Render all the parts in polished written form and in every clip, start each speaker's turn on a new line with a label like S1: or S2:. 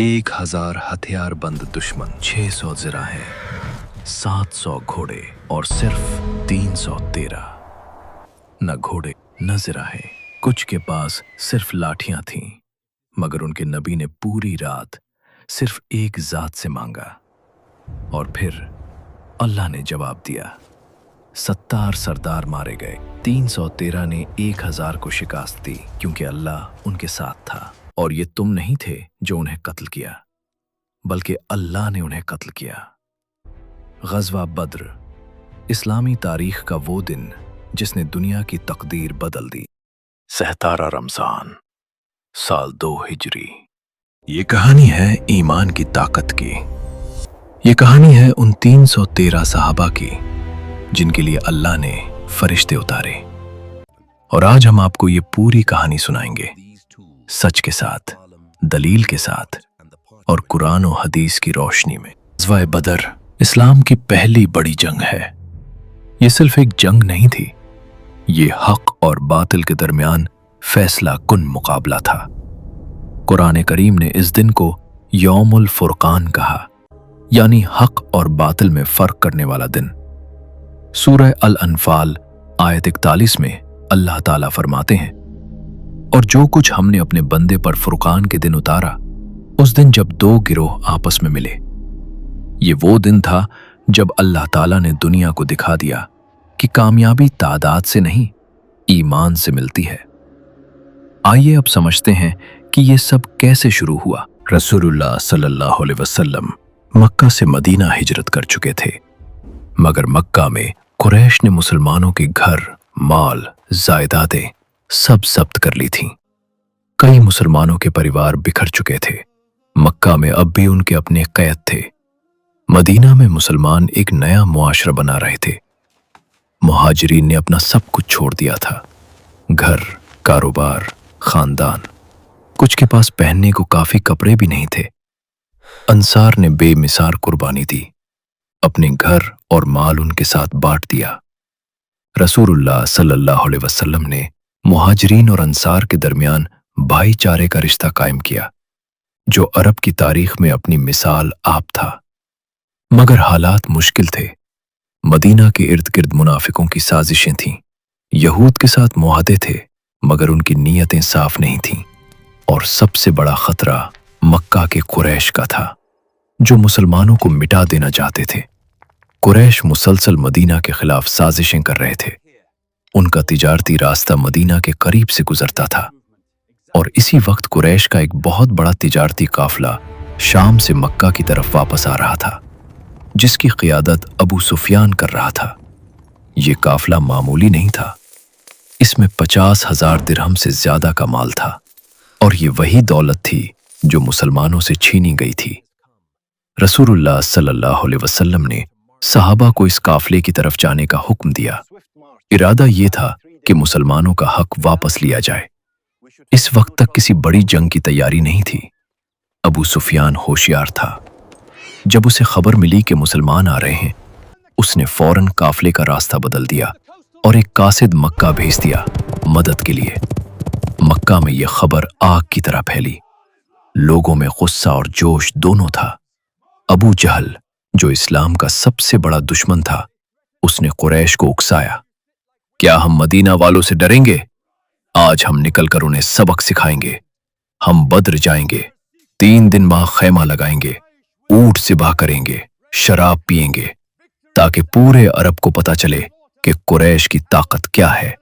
S1: 1000 हथियार बंद दुश्मन, 600 जिराहें, 700 घोड़े और सिर्फ 313। न घोड़े न जिराहें, कुछ के पास सिर्फ लाठियां थीं, मगर उनके नबी ने पूरी रात सिर्फ एक जात से मांगा और फिर अल्लाह ने जवाब दिया। 70 सरदार मारे गए, 313 ने 1000 को शिकस्त दी, क्योंकि अल्लाह उनके साथ था। और ये तुम नहीं थे जो उन्हें कत्ल किया, बल्कि अल्लाह ने उन्हें कत्ल किया। ग़ज़वा बद्र, इस्लामी तारीख का वो दिन जिसने दुनिया की तकदीर बदल दी। 17 रमज़ान, साल 2 हिजरी। ये कहानी है ईमान की ताकत की। ये कहानी है उन 313 सहाबा की जिनके लिए अल्लाह ने फरिश्ते उतारे। और आज हम आपको ये पूरी कहानी सुनाएंगे, सच के साथ, दलील के साथ और कुरान और हदीस की रोशनी में। ग़ज़वा बदर इस्लाम की पहली बड़ी जंग है। ये सिर्फ एक जंग नहीं थी, ये हक और बातिल के दरमियान फैसला कुन मुकाबला था। कुरान करीम ने इस दिन को यौमुल फुरकान कहा, यानी हक और बातिल में फर्क करने वाला दिन। सूरह अल अनफाल आयत 41 में अल्लाह ताला फरमाते हैं, और जो कुछ हमने अपने बंदे पर फुरकान के दिन उतारा, उस दिन जब 2 गिरोह आपस में मिले। ये वो दिन था जब अल्लाह ताला ने दुनिया को दिखा दिया कि कामयाबी तादाद से नहीं, ईमान से मिलती है। आइए अब समझते हैं कि ये सब कैसे शुरू हुआ। रसूलुल्लाह सल्लल्लाहु अलैहि वसल्लम मक्का से मदीना हिजरत कर चुके थे, मगर मक्का में कुरैश ने मुसलमानों के घर, माल, जायदादें सब जब्त कर ली थीं। कई मुसलमानों के परिवार बिखर चुके थे। मक्का में अब भी उनके अपने कैद थे। मदीना में मुसलमान एक नया मुआशरा बना रहे थे। मुहाजिरीन ने अपना सब कुछ छोड़ दिया था, घर, कारोबार, खानदान। कुछ के पास पहनने को काफी कपड़े भी नहीं थे। अंसार ने बेमिसाल कुर्बानी दी, अपने घर और माल उनके साथ बांट दिया। रसूलुल्लाह सल्लल्लाहु अलैहि वसल्लम ने मुहाजिरीन और अंसार के दरमियान भाईचारे का रिश्ता कायम किया, जो अरब की तारीख में अपनी मिसाल आप था। मगर हालात मुश्किल थे। मदीना के इर्द गिर्द मुनाफिकों की साजिशें थीं। यहूद के साथ मुआहदे थे, मगर उनकी नीयतें साफ नहीं थीं। और सबसे बड़ा खतरा मक्का के कुरैश का था, जो मुसलमानों को मिटा देना चाहते थे। कुरैश मुसलसल मदीना के खिलाफ साजिशें कर रहे थे। उनका तिजारती रास्ता मदीना के करीब से गुजरता था, और इसी वक्त कुरैश का एक बहुत बड़ा तिजारती काफिला शाम से मक्का की तरफ वापस आ रहा था, जिसकी क़ियादत अबू सुफियान कर रहा था। ये काफिला मामूली नहीं था। इसमें 50,000 दिरहम से ज्यादा का माल था, और ये वही दौलत थी जो मुसलमानों से छीनी गई थी। रसूलुल्लाह सल्लल्लाहु अलैहि वसल्लम ने सहाबा को इस काफिले की तरफ जाने का हुक्म दिया। इरादा ये था कि मुसलमानों का हक वापस लिया जाए। इस वक्त तक किसी बड़ी जंग की तैयारी नहीं थी। अबू सुफियान होशियार था। जब उसे खबर मिली कि मुसलमान आ रहे हैं, उसने फौरन काफिले का रास्ता बदल दिया और एक कासिद मक्का भेज दिया मदद के लिए। मक्का में यह खबर आग की तरह फैली। लोगों में गुस्सा और जोश दोनों था। अबू जहल, जो इस्लाम का सबसे बड़ा दुश्मन था, उसने कुरैश को उकसाया, क्या हम मदीना वालों से डरेंगे? आज हम निकलकर उन्हें सबक सिखाएंगे। हम बद्र जाएंगे, 3 दिन वहां खैमा लगाएंगे, ऊंट ज़िबा करेंगे, शराब पिएंगे, ताकि पूरे अरब को पता चले कि कुरैश की ताकत क्या है।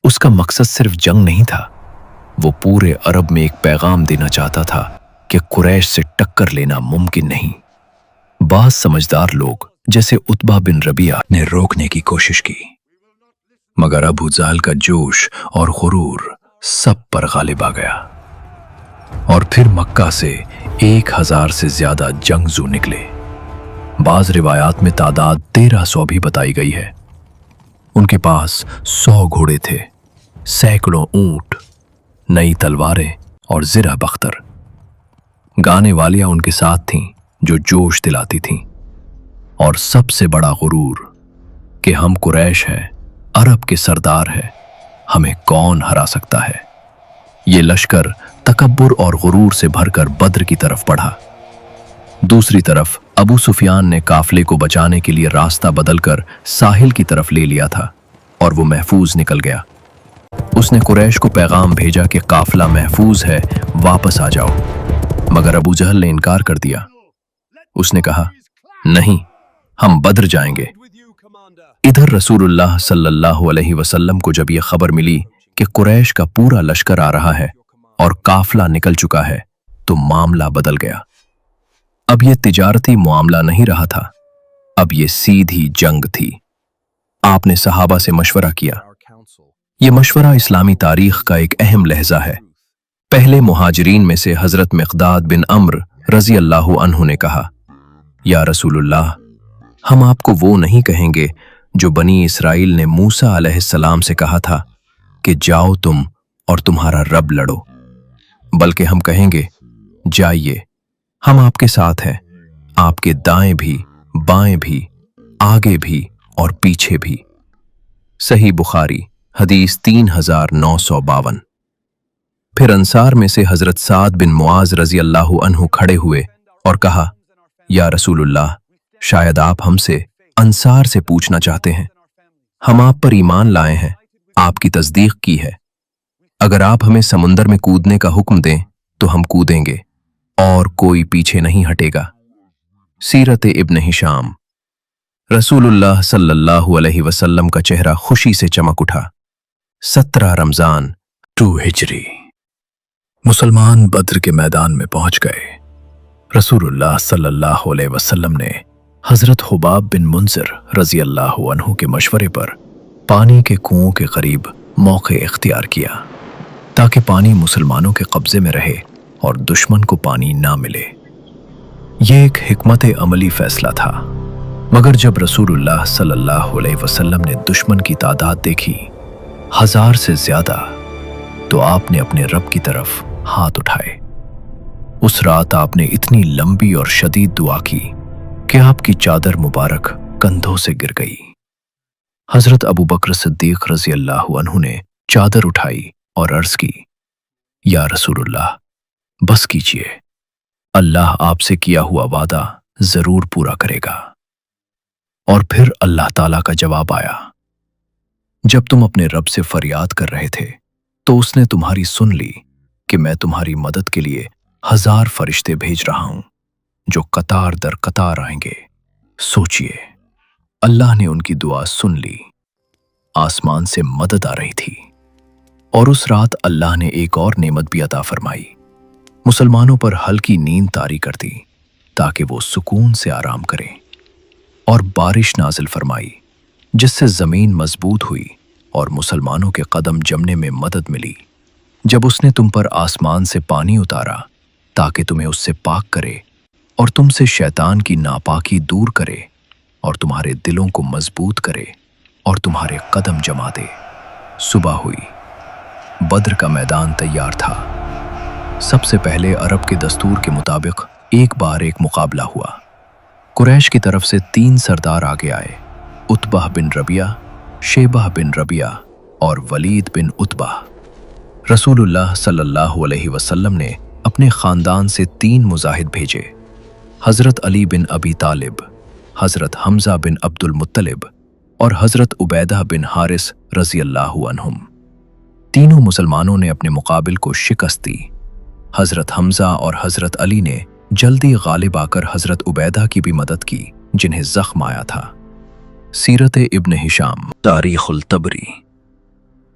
S1: उसका मकसद सिर्फ जंग नहीं था, वो पूरे अरब में एक पैगाम देना चाहता था कि कुरैश से टक्कर लेना मुमकिन नहीं। बाज़ समझदार लोग जैसे उतबा बिन रबिया ने रोकने की कोशिश की, मगर अबू जहल का जोश और गुरूर सब पर गालिब आ गया। और फिर मक्का से 1000 से ज्यादा जंगजू निकले। बाज़ रिवायात में तादाद 1300 भी बताई गई है। उनके पास 100 घोड़े थे, सैकड़ों ऊंट, नई तलवारें और ज़िरा बख्तर। गाने वालियां उनके साथ थीं जो जोश दिलाती थीं। और सबसे बड़ा गुरूर कि हम कुरैश हैं, अरब के सरदार हैं, हमें कौन हरा सकता है। ये लश्कर तकब्बुर और गुरूर से भरकर बद्र की तरफ बढ़ा। दूसरी तरफ अबू सुफियान ने काफले को बचाने के लिए रास्ता बदलकर साहिल की तरफ ले लिया था और वो महफूज निकल गया। उसने कुरैश को पैगाम भेजा कि काफला महफूज है, वापस आ जाओ, मगर अबू जहल ने इनकार कर दिया। उसने कहा, नहीं, हम बद्र जाएंगे। इधर रसूलुल्लाह सल्लल्लाहु अलैहि वसल्लम को जब यह खबर मिली कि कुरैश का पूरा लश्कर आ रहा है और काफला निकल चुका है, तो मामला बदल गया। अब यह तिजारती मामला नहीं रहा था, अब यह सीधी जंग थी। आपने सहाबा से मशवरा किया। यह मशवरा इस्लामी तारीख का एक अहम लहजा है। पहले मुहाजिरीन में से हजरत मिक़दाद बिन अम्र रजी अल्लाहु अन्हु ने कहा, या रसूलुल्लाह, हम आपको वो नहीं कहेंगे जो बनी इसराइल ने मूसा अलैहिस्सलाम से कहा था कि जाओ तुम और तुम्हारा रब लड़ो, बल्कि हम कहेंगे, जाइए, हम आपके साथ हैं, आपके दाएं भी, बाएं भी, आगे भी और पीछे भी। सही बुखारी हदीस 3952। फिर अंसार में से हजरत साद बिन मुआज रजी अल्लाहु अन्हु खड़े हुए और कहा, या रसूलुल्लाह, शायद आप हमसे अंसार से पूछना चाहते हैं। हम आप पर ईमान लाए हैं, आपकी तस्दीक की है। अगर आप हमें समुंदर में कूदने का हुक्म दें तो हम कूदेंगे और कोई पीछे नहीं हटेगा। सीरत इब्न हिशाम। रसूलुल्लाह सल्लल्लाहु अलैहि वसल्लम का चेहरा खुशी से चमक उठा। 17 रमजान 2 हिजरी। मुसलमान बद्र के मैदान में पहुंच गए। रसूलुल्लाह सल्लल्लाहु अलैहि वसल्लम ने हजरत हुबाब बिन मुंज़िर रजी अल्लाहु अन्हु के मशवरे पर पानी के कुओं के करीब मौके इख्तियार किया ताकि पानी मुसलमानों के कब्जे में रहे और दुश्मन को पानी ना मिले। ये एक हिकमत अमली फैसला था, मगर जब रसूलुल्लाह सल्लल्लाहु अलैहि वसल्लम ने दुश्मन की तादाद देखी 1000 से ज्यादा, तो आपने अपने रब की तरफ हाथ उठाए। उस रात आपने इतनी लंबी और शदीद दुआ की कि आपकी चादर मुबारक कंधों से गिर गई। हजरत अबू बकर सिद्दीक रजी अल्लाहु अन्हु ने चादर उठाई और अर्ज की, या रसूलुल्लाह, बस कीजिए, अल्लाह आपसे किया हुआ वादा जरूर पूरा करेगा। और फिर अल्लाह ताला का जवाब आया। जब तुम अपने रब से फरियाद कर रहे थे तो उसने तुम्हारी सुन ली कि मैं तुम्हारी मदद के लिए 1000 फरिश्ते भेज रहा हूं जो कतार दर कतार आएंगे। सोचिए, अल्लाह ने उनकी दुआ सुन ली। आसमान से मदद आ रही थी और उस रात अल्लाह ने एक और नेमत भी अता फरमाई। मुसलमानों पर हल्की नींद तारी कर दी ताकि वो सुकून से आराम करें, और बारिश नाजिल फरमाई जिससे जमीन मजबूत हुई और मुसलमानों के कदम जमने में मदद मिली। जब उसने तुम पर आसमान से पानी उतारा ताकि तुम्हें उससे पाक करे और तुमसे शैतान की नापाकी दूर करे और तुम्हारे दिलों को मजबूत करे और तुम्हारे कदम जमा दे। सुबह हुई, बद्र का मैदान तैयार था। सबसे पहले अरब के दस्तूर के मुताबिक एक बार एक मुकाबला हुआ। कुरैश की तरफ से 3 सरदार आगे आए, उतबा बिन रबिया, शेबा बिन रबिया और वलीद बिन उतबा। रसूलुल्लाह सल्लल्लाहु अलैहि वसल्लम ने अपने खानदान से 3 मुजाहिद भेजे, हजरत अली बिन अबी तालिब, हजरत हमजा बिन अब्दुल मुत्तलिब और हजरत उबैदा बिन हारिस रजी अल्लाहु अन्हुम। तीनों मुसलमानों ने अपने मुकाबिल को शिकस्त दी। हजरत हमजा और हजरत अली ने जल्दी गालिब आकर हजरत उबैदा की भी मदद की जिन्हें जख्म आया था। सीरत इब्न हिशाम। तारीखुल तबरी।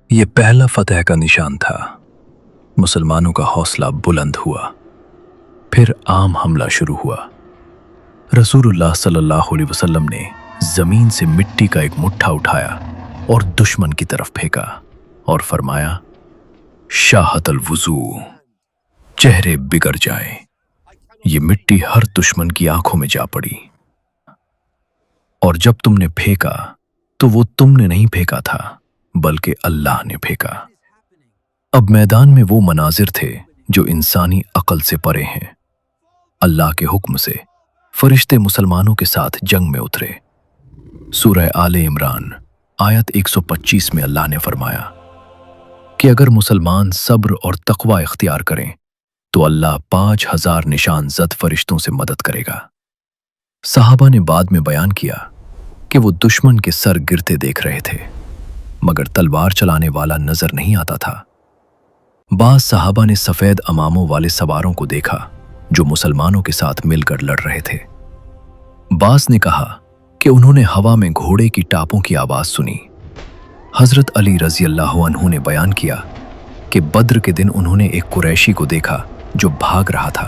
S1: ये पहला फतह का निशान था। मुसलमानों का हौसला बुलंद हुआ। फिर आम हमला शुरू हुआ। रसूलुल्लाह सल्लल्लाहु अलैहि वसल्लम ने जमीन से मिट्टी का एक मुट्ठा उठाया और दुश्मन की तरफ फेंका और फरमाया, शाहतल वुजू, चेहरे बिगड़ जाए। ये मिट्टी हर दुश्मन की आंखों में जा पड़ी। और जब तुमने फेंका तो वो तुमने नहीं फेंका था बल्कि अल्लाह ने फेंका। अब मैदान में वो मनाजिर थे जो इंसानी अकल से परे हैं। अल्लाह के हुक्म से फरिश्ते मुसलमानों के साथ जंग में उतरे। सूरह आले इमरान आयत 125 में अल्लाह ने फरमाया कि अगर मुसलमान सब्र और तकवा इख्तियार करें तो अल्लाह 5000 निशान ज़द फरिश्तों से मदद करेगा। सहाबा ने बाद में बयान किया कि वो दुश्मन के सर गिरते देख रहे थे, मगर तलवार चलाने वाला नजर नहीं आता था। बाज सहाबा ने सफेद अमामों वाले सवारों को देखा जो मुसलमानों के साथ मिलकर लड़ रहे थे। बाज ने कहा कि उन्होंने हवा में घोड़े की टापों की आवाज सुनी। हजरत अली रजी अल्लाह अन्हु ने बयान किया कि बद्र के दिन उन्होंने एक कुरैशी को देखा जो भाग रहा था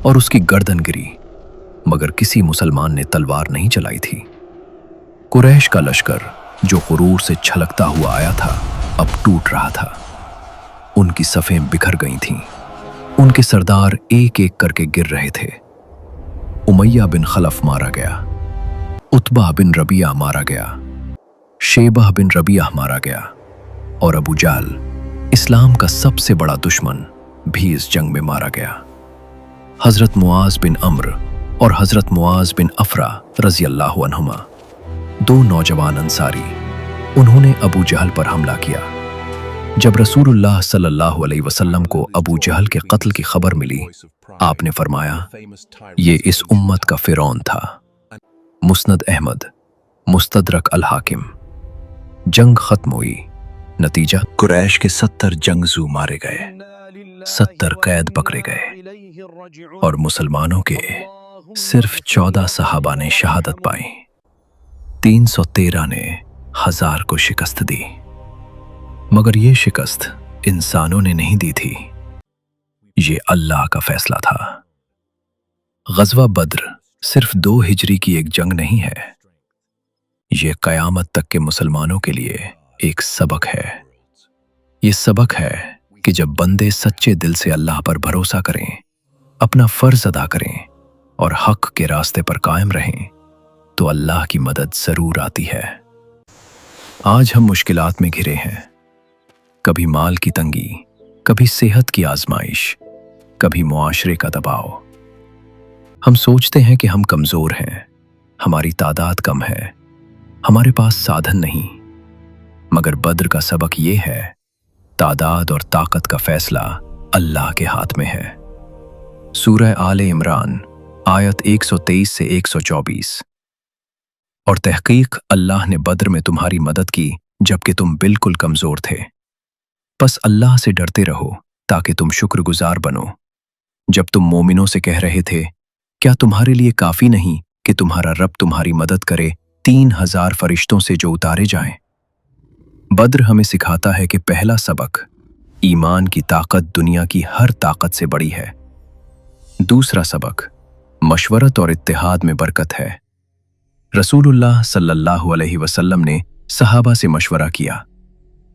S1: और उसकी गर्दन गिरी, मगर किसी मुसलमान ने तलवार नहीं चलाई थी। कुरैश का लश्कर जो गुरूर से छलकता हुआ आया था अब टूट रहा था। उनकी सफ़ें बिखर गई थीं। उनके सरदार एक एक करके गिर रहे थे। उमैया बिन खलफ मारा गया, उतबा बिन रबिया मारा गया, शेबह बिन रबिया मारा गया और अबू जाल, इस्लाम का सबसे बड़ा दुश्मन, भी इस जंग में मारा गया। हजरत मुआज बिन अम्र और हजरत मुआज बिन अफरा रजी अल्लाह अन्हुमा, दो नौजवान अंसारी, उन्होंने अबू जहल पर हमला किया। जब रसूलुल्लाह सल्लल्लाहु अलैहि वसल्लम को अबू जहल के कत्ल की खबर मिली, आपने फरमाया, ये इस उम्मत का फिरौन था। मुस्नद अहमद, मुस्तदरक अल हाकिम। जंग खत्म हुई। नतीजा, कुरैश के 70 जंगजू मारे गए, 70 कैद पकड़े गए और मुसलमानों के सिर्फ 14 सहाबा ने शहादत पाई। 313 ने 1000 को शिकस्त दी, मगर ये शिकस्त इंसानों ने नहीं दी थी, ये अल्लाह का फैसला था। गज़वा बद्र सिर्फ 2 हिजरी की एक जंग नहीं है, ये कयामत तक के मुसलमानों के लिए एक सबक है। ये सबक है कि जब बंदे सच्चे दिल से अल्लाह पर भरोसा करें, अपना फर्ज अदा करें और हक के रास्ते पर कायम रहें, तो अल्लाह की मदद जरूर आती है। आज हम मुश्किलात में घिरे हैं, कभी माल की तंगी, कभी सेहत की आजमाइश, कभी मुआशरे का दबाव। हम सोचते हैं कि हम कमजोर हैं, हमारी तादाद कम है, हमारे पास साधन नहीं, मगर बद्र का सबक ये है, तादाद और ताकत का फैसला अल्लाह के हाथ में है। सूरह आले इमरान आयत 123 से 124। और तहकीक अल्लाह ने बद्र में तुम्हारी मदद की जबकि तुम बिल्कुल कमजोर थे। बस अल्लाह से डरते रहो ताकि तुम शुक्रगुजार बनो। जब तुम मोमिनों से कह रहे थे, क्या तुम्हारे लिए काफी नहीं कि तुम्हारा रब तुम्हारी मदद करे 3000 फरिश्तों से जो उतारे जाएं? बद्र हमें सिखाता है कि पहला सबक, ईमान की ताकत दुनिया की हर ताकत से बड़ी है। दूसरा सबक, मशवरत और इत्तेहाद में बरकत है। रसूलुल्लाह सल्लल्लाहु अलैहि वसल्लम ने सहाबा से मशवरा किया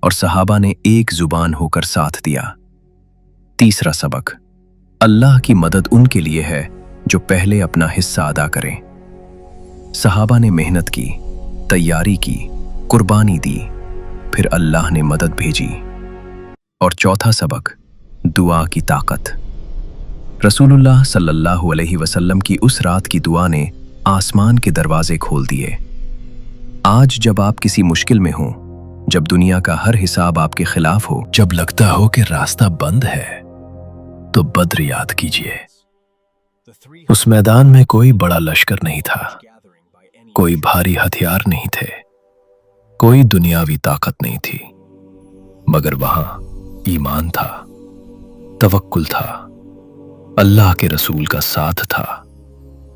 S1: और सहाबा ने एक जुबान होकर साथ दिया। तीसरा सबक, अल्लाह की मदद उनके लिए है जो पहले अपना हिस्सा अदा करें। सहाबा ने मेहनत की, तैयारी की, कुर्बानी दी, फिर अल्लाह ने मदद भेजी। और चौथा सबक, दुआ की ताकत। रसूलुल्लाह सल्लल्लाहु अलैहि वसल्लम की उस रात की दुआ ने आसमान के दरवाजे खोल दिए। आज जब आप किसी मुश्किल में हो, जब दुनिया का हर हिसाब आपके खिलाफ हो, जब लगता हो कि रास्ता बंद है, तो बद्र याद कीजिए। उस मैदान में कोई बड़ा लश्कर नहीं था, कोई भारी हथियार नहीं थे, कोई दुनियावी ताकत नहीं थी, मगर वहां ईमान था, तवक्कुल था, अल्लाह के रसूल का साथ था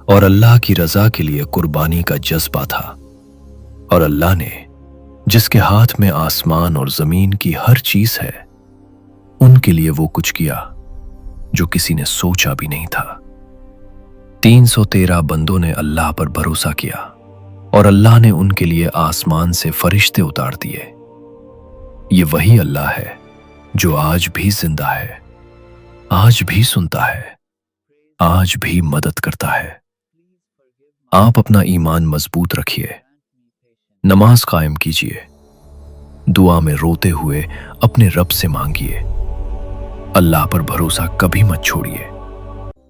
S1: और अल्लाह की रजा के लिए कुर्बानी का जज्बा था। और अल्लाह ने, जिसके हाथ में आसमान और जमीन की हर चीज है, उनके लिए वो कुछ किया जो किसी ने सोचा भी नहीं था। 313 बंदों ने अल्लाह पर भरोसा किया और अल्लाह ने उनके लिए आसमान से फरिश्ते उतार दिए। ये वही अल्लाह है जो आज भी जिंदा है, आज भी सुनता है, आज भी मदद करता है। आप अपना ईमान मजबूत रखिए, नमाज कायम कीजिए, दुआ में रोते हुए अपने रब से मांगिए, अल्लाह पर भरोसा कभी मत छोड़िए।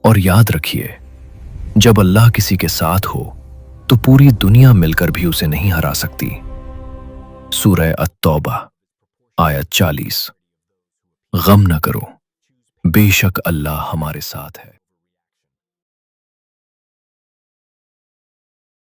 S1: और याद रखिए, जब अल्लाह किसी के साथ हो तो पूरी दुनिया मिलकर भी उसे नहीं हरा सकती। सूरह अत-तौबा आयत 40। गम न करो, बेशक अल्लाह हमारे साथ है।